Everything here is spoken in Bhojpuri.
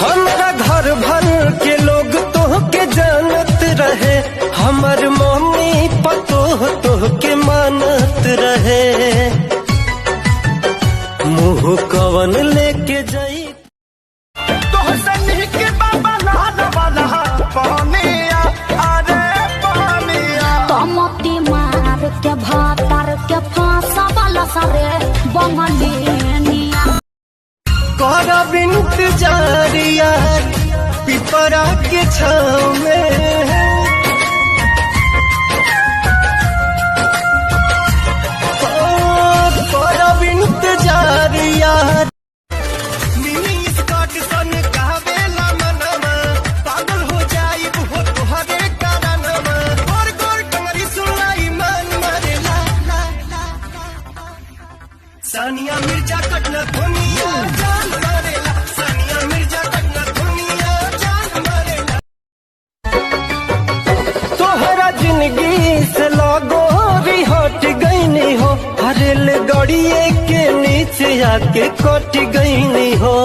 हमारा घर भर के लोग तोह के जानत रहे, हमर मम्मी पतोह तोह के मानत रहे। मुँह कवन लेके जाई तोह सनी के बाबा लाल वाला पानिया, अरे पानिया तमती मार के भातर के फांसा वाला सारे बंगलिया। करब इंतजार यार पिपरा के छाँव में, करब इंतजार यार। मिनी स्कॉट सन कहवेला मनवा, पागल हो जाई हो तोहरे कारणवा। गोर गोर टंगरी सुनाई मन मरेला, सानिया मिर्जा कटना दुनिया जान मारेला, सानिया मिर्जा कटना दुनिया जान मारेला। तोहरा जिंदगी से लगो भी हट गईनी हो, रेल गाड़िए के नीचे आके कट गईनी हो।